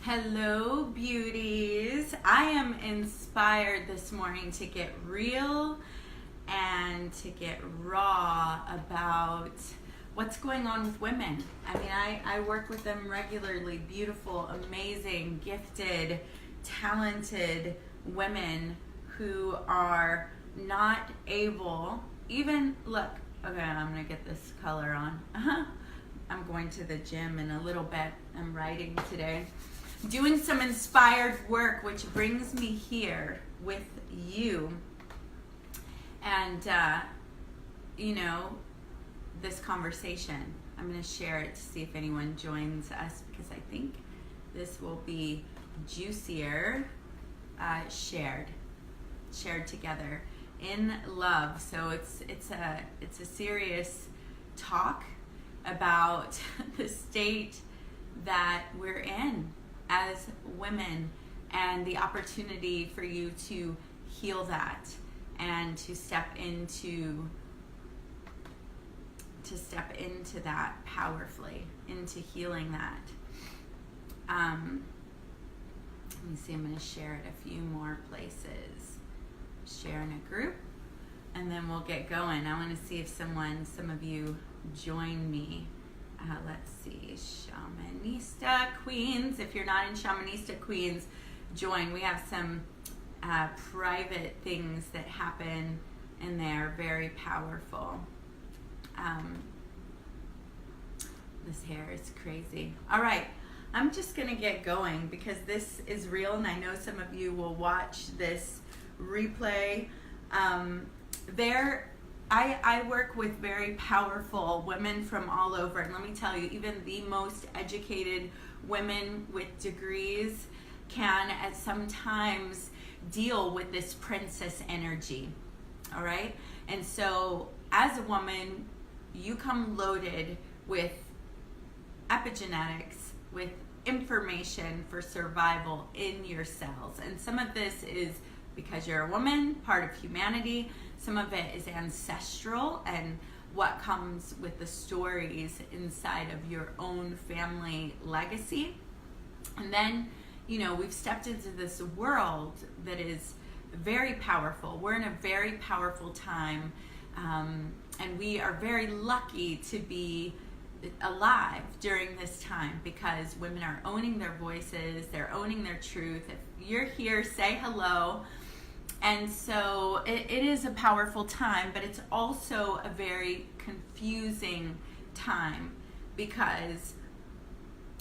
Hello, beauties. I am inspired this morning to get real and to get raw about what's going on with women. I mean, I work with them regularly. Beautiful, amazing, gifted, talented women who are not able, even, look, okay, I'm going to get this color on. I'm going to the gym in a little bit. I'm writing today. Doing some inspired work, which brings me here with you. And, this conversation, I'm going to share it to see if anyone joins us, because I think this will be juicier shared together in love. So it's a serious talk about the state that we're in as women and the opportunity for you to heal that and to step into that powerfully, into healing that. Let me see, I'm going to share it a few more places. Share in a group, and then we'll get going. I want to see if some of you join me. Let's see, Shamanista Queens. If you're not in Shamanista Queens, join. We have some private things that happen in there, very powerful. This hair is crazy. All right, I'm just going to get going because this is real, and I know some of you will watch this replay. I work with very powerful women from all over, and let me tell you, even the most educated women with degrees can at some times deal with this princess energy, all right? And so as a woman, you come loaded with epigenetics, with information for survival in your cells. And some of this is because you're a woman, part of humanity. Some of it is ancestral and what comes with the stories inside of your own family legacy. And then, we've stepped into this world that is very powerful. We're in a very powerful time, and we are very lucky to be alive during this time because women are owning their voices, they're owning their truth. If you're here, say hello. And so it is a powerful time, but it's also a very confusing time because,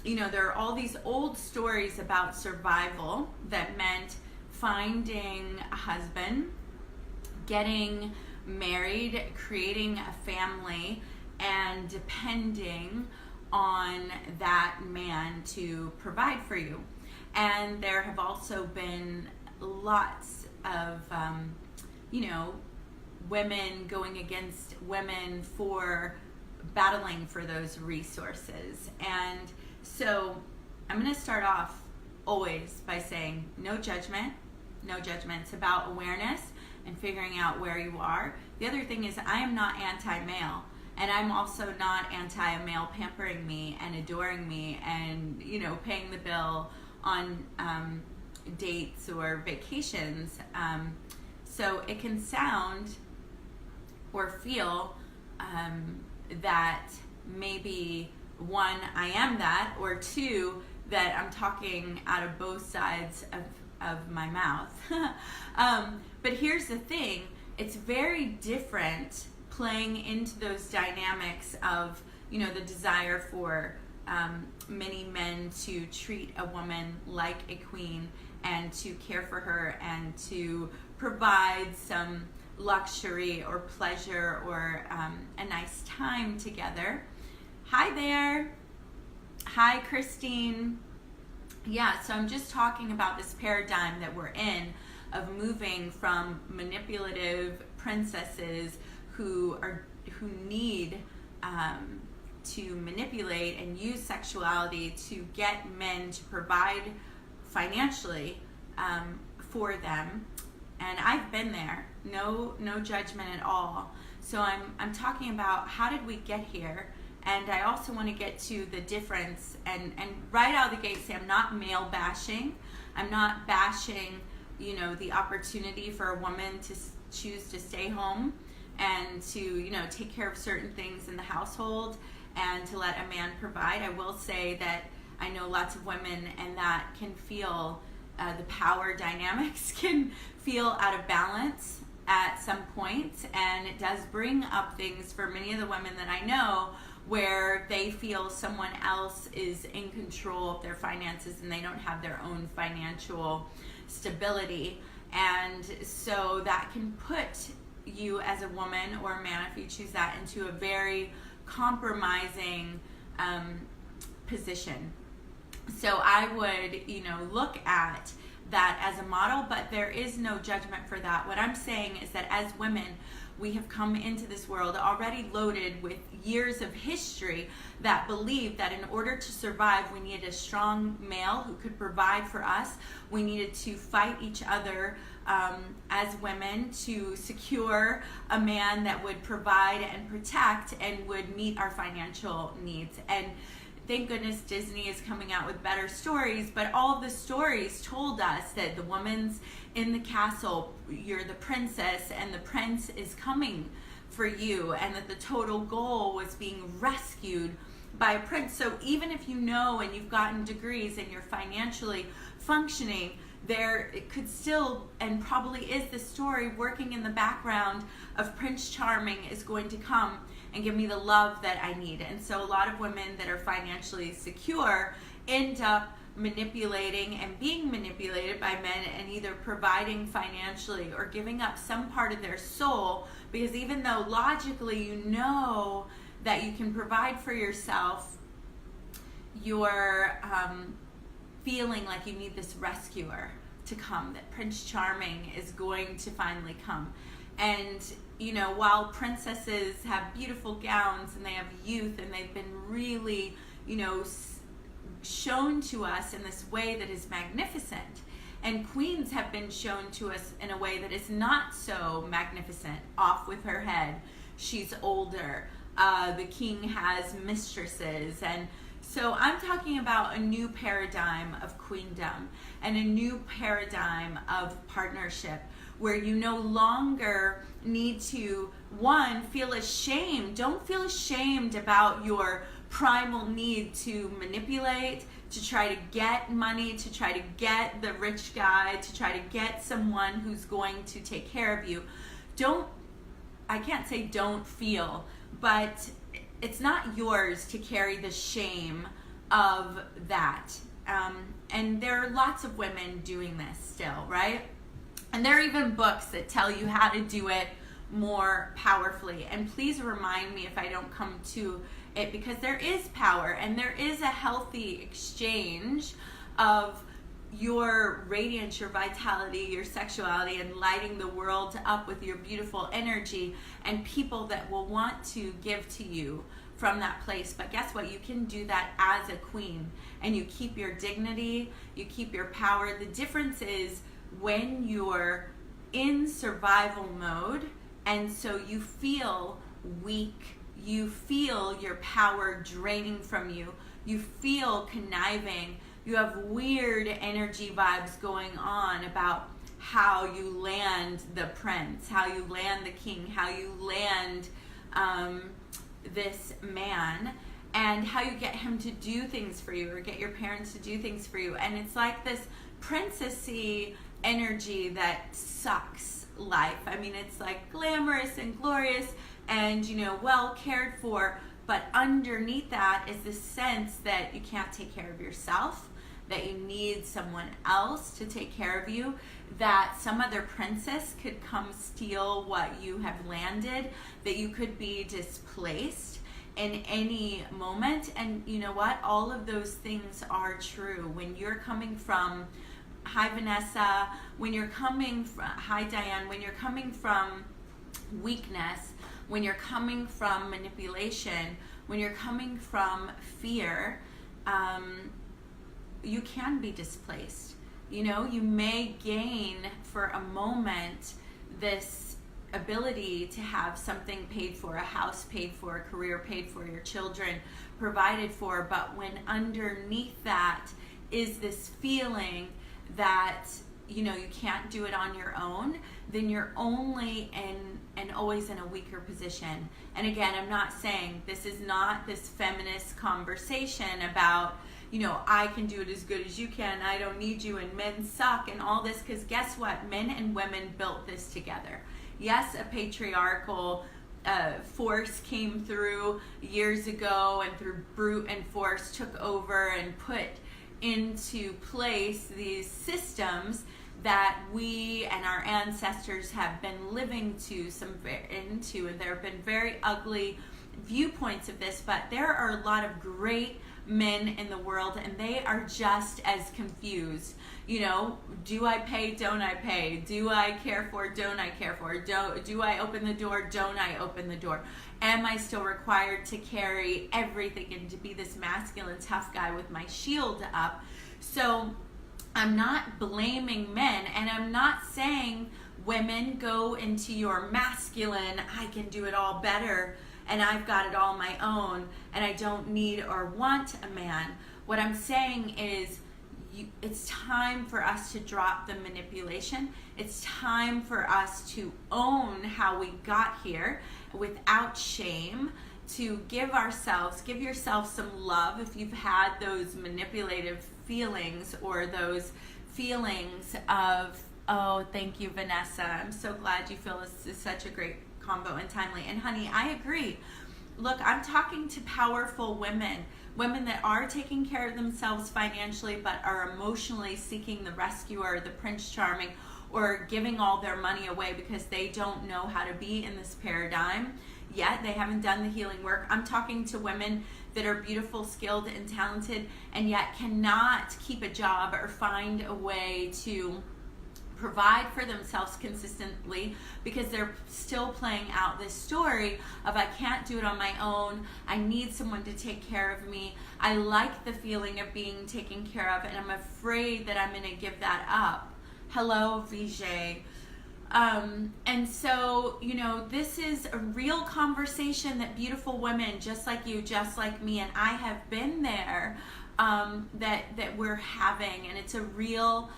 there are all these old stories about survival that meant finding a husband, getting married, creating a family, and depending on that man to provide for you. And there have also been lots of women going against women for battling for those resources. And so I'm going to start off always by saying no judgment. It's about awareness and figuring out where you are. The other thing is I am not anti-male, and I'm also not anti-male pampering me and adoring me and paying the bill on dates or vacations. So it can sound or feel that maybe one, I am that, or two, that I'm talking out of both sides of my mouth. But here's the thing, it's very different playing into those dynamics of the desire for many men to treat a woman like a queen and to care for her and to provide some luxury or pleasure or a nice time together. Hi there. Hi, Christine. Yeah, so I'm just talking about this paradigm that we're in of moving from manipulative princesses who need to manipulate and use sexuality to get men to provide financially for them. And I've been there, no judgment at all. So I'm talking about how did we get here And I also want to get to the difference, and right out of the gate say I'm not male bashing. I'm not bashing, the opportunity for a woman to choose to stay home and to, take care of certain things in the household and to let a man provide. I will say that I know lots of women, and that can feel, the power dynamics can feel out of balance at some point, and it does bring up things for many of the women that I know where they feel someone else is in control of their finances and they don't have their own financial stability. And so that can put you as a woman or a man, if you choose that, into a very compromising position. So I would, look at that as a model, but there is no judgment for that. What I'm saying is that as women, we have come into this world already loaded with years of history that believed that in order to survive, we needed a strong male who could provide for us. We needed to fight each other as women to secure a man that would provide and protect and would meet our financial needs. And thank goodness Disney is coming out with better stories, but all of the stories told us that the woman's in the castle, you're the princess, and the prince is coming for you, and that the total goal was being rescued by a prince. So even if you know and you've gotten degrees and you're financially functioning, there it could still, and probably is, the story working in the background of Prince Charming is going to come and give me the love that I need. And so a lot of women that are financially secure end up manipulating and being manipulated by men, and either providing financially or giving up some part of their soul, because even though logically you know that you can provide for yourself, you're feeling like you need this rescuer to come, that Prince Charming is going to finally come. And while princesses have beautiful gowns and they have youth and they've been really, shown to us in this way that is magnificent, and queens have been shown to us in a way that is not so magnificent. Off with her head, she's older, the king has mistresses. And so I'm talking about a new paradigm of queendom and a new paradigm of partnership, where you no longer need to, one, feel ashamed. Don't feel ashamed about your primal need to manipulate, to try to get money, to try to get the rich guy, to try to get someone who's going to take care of you. I can't say don't feel, but it's not yours to carry the shame of that. And there are lots of women doing this still, right? And there are even books that tell you how to do it more powerfully. And please remind me if I don't come to it, because there is power and there is a healthy exchange of your radiance, your vitality, your sexuality, and lighting the world up with your beautiful energy, and people that will want to give to you from that place. But guess what? You can do that as a queen, and you keep your dignity, you keep your power. The difference is when you're in survival mode, and so you feel weak, you feel your power draining from you, you feel conniving, you have weird energy vibes going on about how you land the prince, how you land the king, how you land this man, and how you get him to do things for you, or get your parents to do things for you. And it's like this princessy energy that sucks life. I mean, it's like glamorous and glorious and, well cared for, but underneath that is this sense that you can't take care of yourself, that you need someone else to take care of you, that some other princess could come steal what you have landed, that you could be displaced in any moment. And you know what? All of those things are true. When you're coming from, hi Vanessa, when you're coming from, hi Diane, when you're coming from weakness, when you're coming from manipulation, when you're coming from fear, you can be displaced. You may gain for a moment this ability to have something paid for, a house paid for, a career paid for, your children provided for. But when underneath that is this feeling that you can't do it on your own, then you're only and always in a weaker position. And again, I'm not saying this is not this feminist conversation about I can do it as good as you can, I don't need you, and men suck and all this, because guess what? Men and women built this together. Yes, a patriarchal force came through years ago, and through brute and force took over and put into place these systems that we and our ancestors have been living into, and there have been very ugly viewpoints of this, but there are a lot of great men in the world, and they are just as confused. Do I pay? Don't I pay? Do I care for? Don't I care for? Do I open the door? Don't I open the door? Am I still required to carry everything and to be this masculine tough guy with my shield up? So I'm not blaming men, and I'm not saying women go into your masculine, I can do it all better and I've got it all my own and I don't need or want a man. What I'm saying is it's time for us to drop the manipulation. It's time for us to own how we got here without shame, to give yourself some love if you've had those manipulative feelings, or those feelings of, oh, thank you, Vanessa, I'm so glad you feel this is such a great combo and timely. And honey, I agree. Look, I'm talking to powerful women that are taking care of themselves financially but are emotionally seeking the rescuer, the Prince Charming, or giving all their money away because they don't know how to be in this paradigm yet. They haven't done the healing work. I'm talking to women that are beautiful, skilled, and talented, and yet cannot keep a job or find a way to provide for themselves consistently because they're still playing out this story of, I can't do it on my own, I need someone to take care of me, I like the feeling of being taken care of, and I'm afraid that I'm going to give that up. Hello, Vijay. And so, this is a real conversation that beautiful women just like you, just like me, and I have been there, that we're having, and it's a real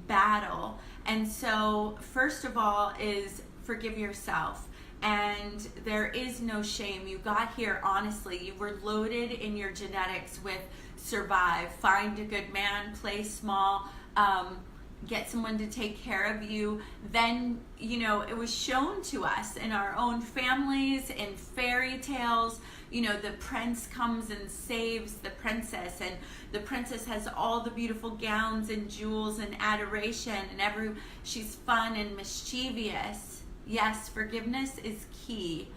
battle. And so first of all is forgive yourself, and there is no shame. You got here honestly. You were loaded in your genetics with survive, find a good man, play small, get someone to take care of you. Then it was shown to us in our own families, in fairy tales, the prince comes and saves the princess, and the princess has all the beautiful gowns and jewels and adoration, and she's fun and mischievous. Yes, forgiveness is key.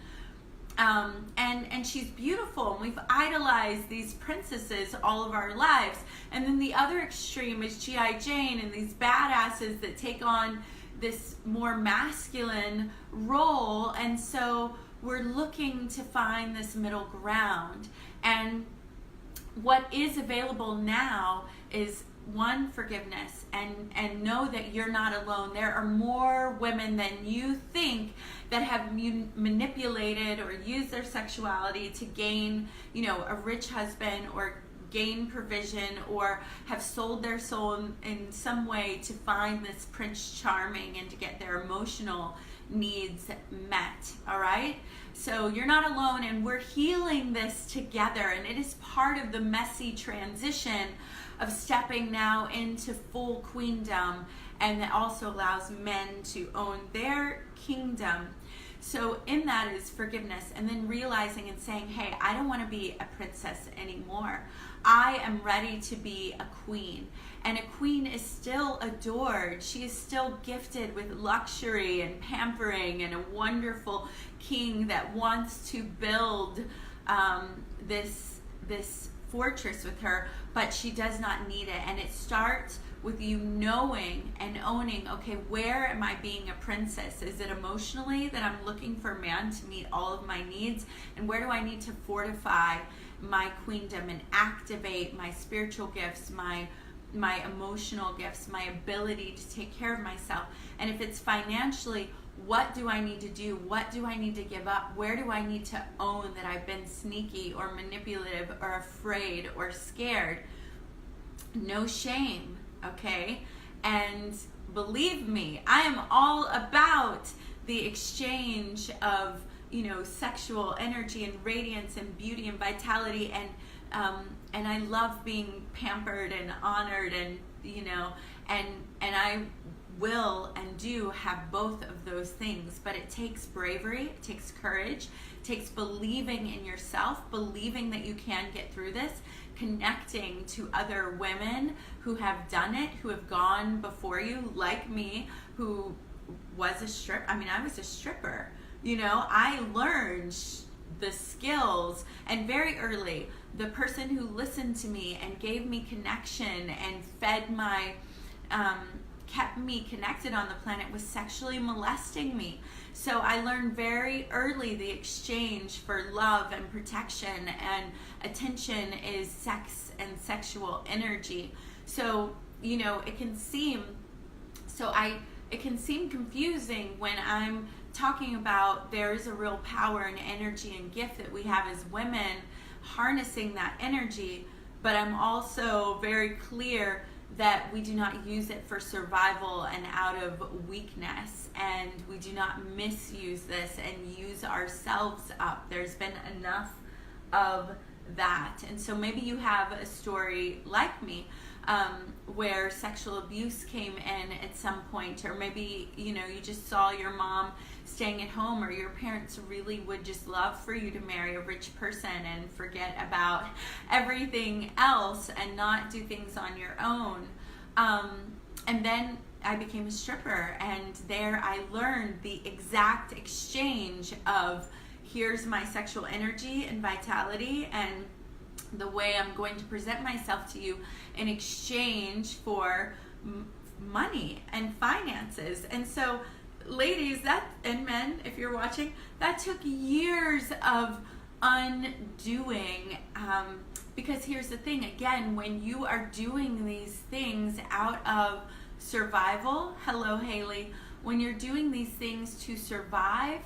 And she's beautiful, and we've idolized these princesses all of our lives. And then the other extreme is G.I. Jane and these badasses that take on this more masculine role. And so we're looking to find this middle ground. And what is available now is one, forgiveness, and know that you're not alone. There are more women than you think that have manipulated or used their sexuality to gain, a rich husband, or gain provision, or have sold their soul in some way to find this Prince Charming and to get their emotional needs met. All right? So you're not alone, and we're healing this together, and it is part of the messy transition of stepping now into full queendom, and that also allows men to own their kingdom. So in that is forgiveness, and then realizing and saying, hey, I don't want to be a princess anymore. I am ready to be a queen. And a queen is still adored. She is still gifted with luxury and pampering, and a wonderful king that wants to build this fortress with her, but she does not need it. And it starts with you knowing and owning, okay, where am I being a princess? Is it emotionally that I'm looking for a man to meet all of my needs? And where do I need to fortify my queendom and activate my spiritual gifts, my emotional gifts, my ability to take care of myself? And if it's financially, what do I need to do? What do I need to give up? Where do I need to own that I've been sneaky or manipulative or afraid or scared? No shame, okay? And believe me, I am all about the exchange of, sexual energy and radiance and beauty and vitality, and I love being pampered and honored, and and I will and do have both of those things, but it takes bravery, it takes courage, it takes believing in yourself, believing that you can get through this, connecting to other women who have done it, who have gone before you, like me, who was a stripper. I was a stripper. I learned the skills, and very early, the person who listened to me and gave me connection and fed my kept me connected on the planet was sexually molesting me. So I learned very early the exchange for love and protection and attention is sex and sexual energy. So, it can seem confusing when I'm talking about there is a real power and energy and gift that we have as women harnessing that energy, but I'm also very clear that we do not use it for survival and out of weakness, and we do not misuse this and use ourselves up. There's been enough of that. And so maybe you have a story like me, where sexual abuse came in at some point, or maybe you just saw your mom staying at home, or your parents really would just love for you to marry a rich person and forget about everything else and not do things on your own. And then I became a stripper, and there I learned the exact exchange of here's my sexual energy and vitality and the way I'm going to present myself to you in exchange for money and finances. And so ladies, and men, if you're watching, that took years of undoing, because here's the thing, again, when you are doing these things out of survival, hello Haley, when you're doing these things to survive,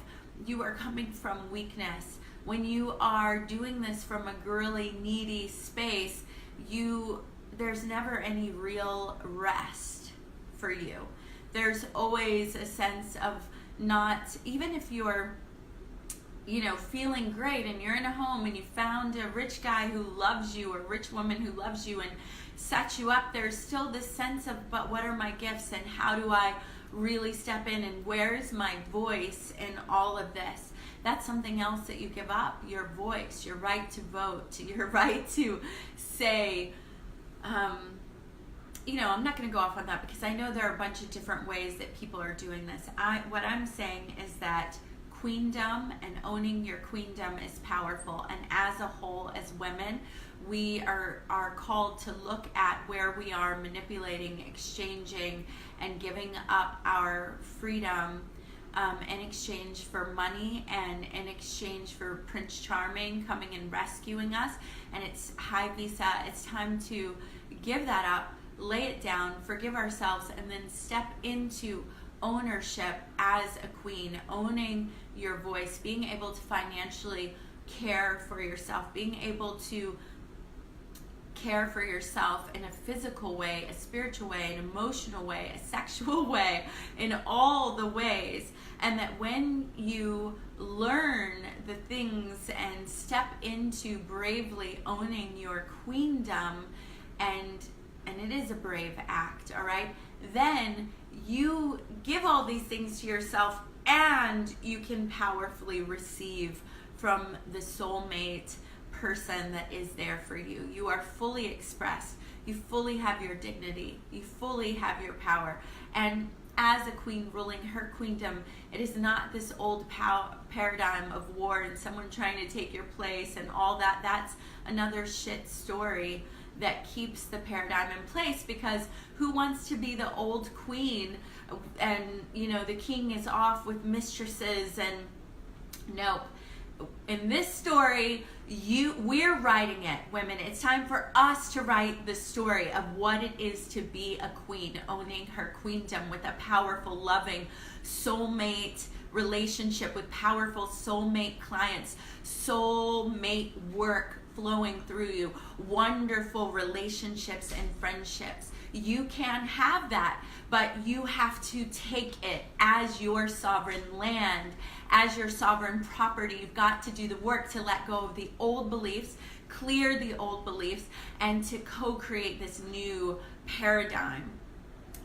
you are coming from weakness. When you are doing this from a girly, needy space, there's never any real rest for you. There's always a sense of not, even if you're, feeling great and you're in a home and you found a rich guy who loves you or rich woman who loves you and sets you up, there's still this sense of, but what are my gifts and how do I really step in and where's my voice in all of this? That's something else that you give up, your voice, your right to vote, your right to say, I'm not going to go off on that because I know there are a bunch of different ways that people are doing this. What I'm saying is that queendom and owning your queendom is powerful, and as a whole, as women, we are called to look at where we are manipulating, exchanging, and giving up our freedom in exchange for money and in exchange for Prince Charming coming and rescuing us. And it's high visa. It's time to give that up, lay it down, forgive ourselves, and then step into ownership as a queen, owning your voice, being able to financially care for yourself, being able to care for yourself in a physical way, a spiritual way, an emotional way, a sexual way, in all the ways. And that when you learn the things and step into bravely owning your queendom, and it is a brave act, all right, then you give all these things to yourself and you can powerfully receive from the soulmate person that is there for you. You are fully expressed. You fully have your dignity. You fully have your power. And as a queen ruling her queendom, it is not this old paradigm of war and someone trying to take your place and all that. That's another shit story that keeps the paradigm in place, because who wants to be the old queen and the king is off with mistresses? And nope. in this story, we're writing it, women. It's time for us to write the story of what it is to be a queen, owning her queendom with a powerful, loving soulmate relationship with powerful soulmate clients, soulmate work flowing through you, wonderful relationships and friendships. You can have that, but you have to take it as your sovereign land, as your sovereign property. You've got to do the work to let go of the old beliefs, clear the old beliefs, and to co-create this new paradigm,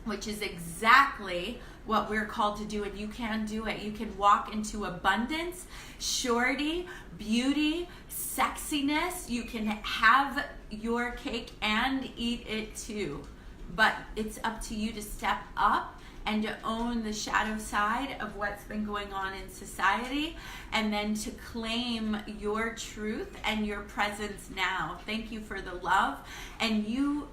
which is exactly what we're called to do. And you can do it. You can walk into abundance, surety, beauty, sexiness. You can have your cake and eat it too. But it's up to you to step up and to own the shadow side of what's been going on in society, and then to claim your truth and your presence now. Thank you for the love. And you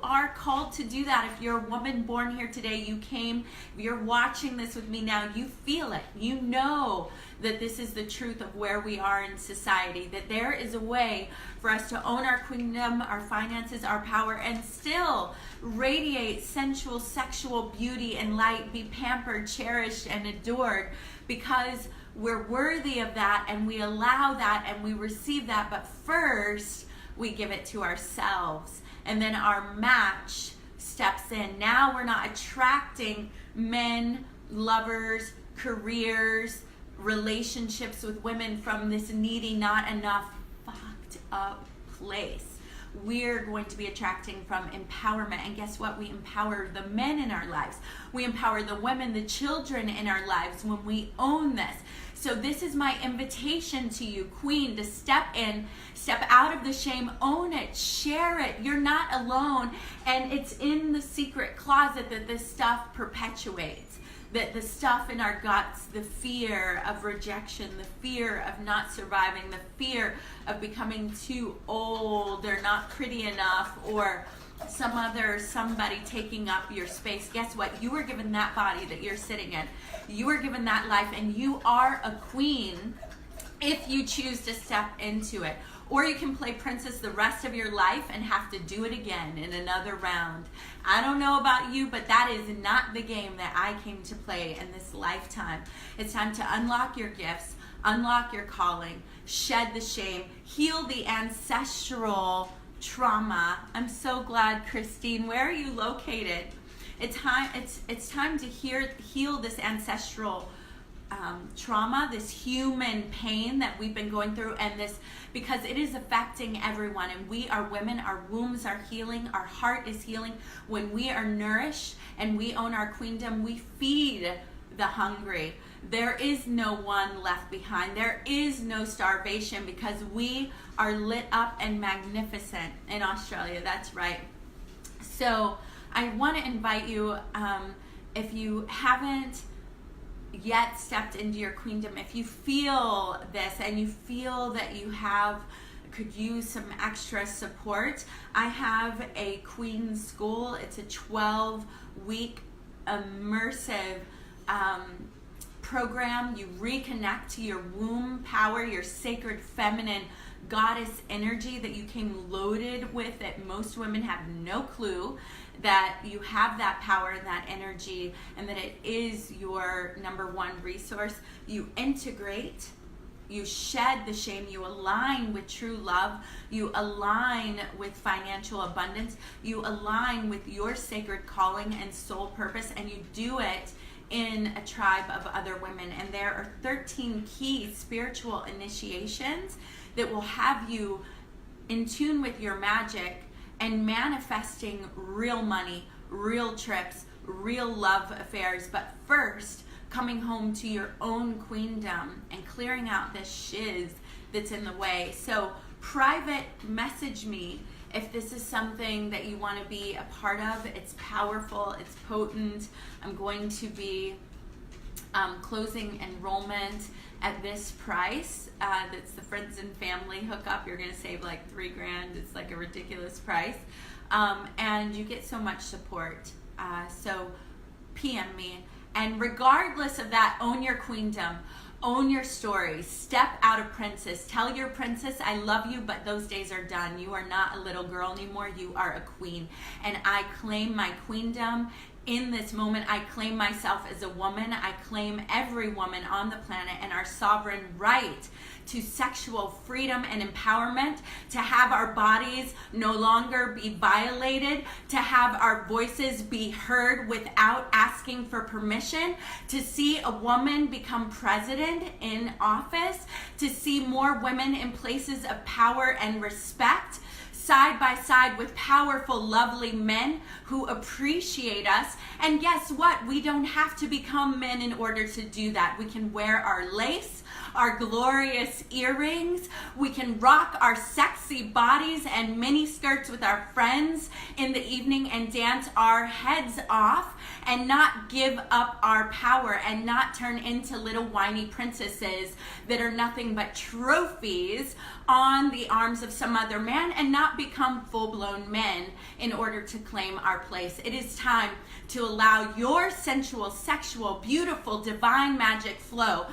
are called to do that. If you're a woman born here today, you came, if you're watching this with me now, you feel it. You know that this is the truth of where we are in society, that there is a way for us to own our queendom, our finances, our power, and still radiate sensual, sexual beauty and light, be pampered, cherished, and adored, because we're worthy of that, and we allow that, and we receive that. But first, we give it to ourselves. And then our match steps in. Now we're not attracting men, lovers, careers, relationships with women from this needy, not enough, fucked up place. We're going to be attracting from empowerment. And guess what? We empower the men in our lives. We empower the women, the children in our lives when we own this. So this is my invitation to you, Queen, to step in, step out of the shame, own it, share it. You're not alone. And it's in the secret closet that this stuff perpetuates. That the stuff in our guts, the fear of rejection, the fear of not surviving, the fear of becoming too old or not pretty enough, or somebody taking up your space. Guess what? You were given that body that you're sitting in. You were given that life, and you are a queen if you choose to step into it. Or you can play princess the rest of your life and have to do it again in another round. I don't know about you, but that is not the game that I came to play in this lifetime. It's time to unlock your gifts, unlock your calling, shed the shame, heal the ancestral trauma. I'm so glad, Christine. Where are you located? It's time to heal this ancestral trauma, this human pain that we've been going through, and this, because it is affecting everyone. And we are women, our wombs are healing, our heart is healing. When we are nourished and we own our queendom, we feed the hungry. There is no one left behind. There is no starvation, because we are lit up and magnificent in Australia. That's right. So I want to invite you, if you haven't yet stepped into your queendom, if you feel this and you feel that you could use some extra support, I have a Queen School. It's a 12-week immersive program. You reconnect to your womb power, your sacred feminine goddess energy that you came loaded with, that most women have no clue that you have that power and that energy, and that it is your number one resource. You integrate, you shed the shame, you align with true love, you align with financial abundance, you align with your sacred calling and soul purpose, and you do it in a tribe of other women. And there are 13 key spiritual initiations that will have you in tune with your magic and manifesting real money, real trips, real love affairs. But first, coming home to your own queendom and clearing out this shiz that's in the way. So private message me if this is something that you want to be a part of. It's powerful, it's potent. I'm going to be closing enrollment at this price. That's the friends and family hookup. You're gonna save like $3,000. It's like a ridiculous price. And you get so much support. So PM me And regardless of that, own your queendom. Own your story. Step out of princess. Tell your princess, I love you, but those days are done. You are not a little girl anymore. You are a queen. And I claim my queendom. In this moment, I claim myself as a woman. I claim every woman on the planet and our sovereign right to sexual freedom and empowerment, to have our bodies no longer be violated, to have our voices be heard without asking for permission, to see a woman become president in office, to see more women in places of power and respect, side by side with powerful, lovely men who appreciate us. And guess what? We don't have to become men in order to do that. We can wear our lace, our glorious earrings. We can rock our sexy bodies and mini skirts with our friends in the evening and dance our heads off and not give up our power and not turn into little whiny princesses that are nothing but trophies on the arms of some other man, and not become full-blown men in order to claim our place. It is time to allow your sensual, sexual, beautiful, divine magic flow.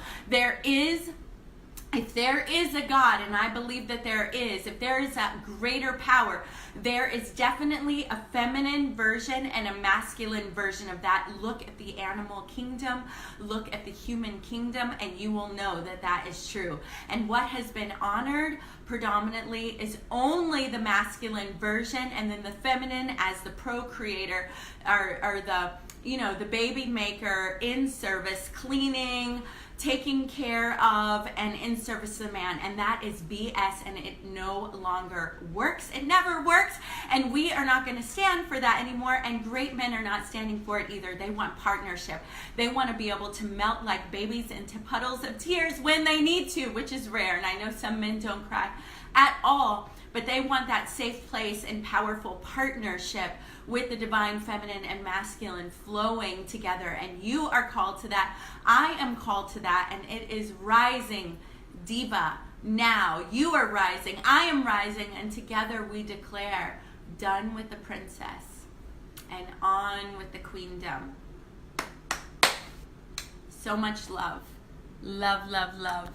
If there is a God, and I believe that there is, if there is a greater power, there is definitely a feminine version and a masculine version of that. Look at the animal kingdom, look at the human kingdom, and you will know that that is true. And what has been honored predominantly is only the masculine version, and then the feminine as the procreator, or the baby maker, in service, cleaning, taking care of, and in service of the man. And that is BS, and it no longer works. It never works, and we are not going to stand for that anymore, and great men are not standing for it either. They want partnership. They want to be able to melt like babies into puddles of tears when they need to, which is rare, and I know some men don't cry at all, but they want that safe place and powerful partnership with the divine feminine and masculine flowing together. And you are called to that. I am called to that, and it is rising, diva. Now you are rising, I am rising, and together we declare, done with the princess and on with the queendom. So much love. Love, love, love.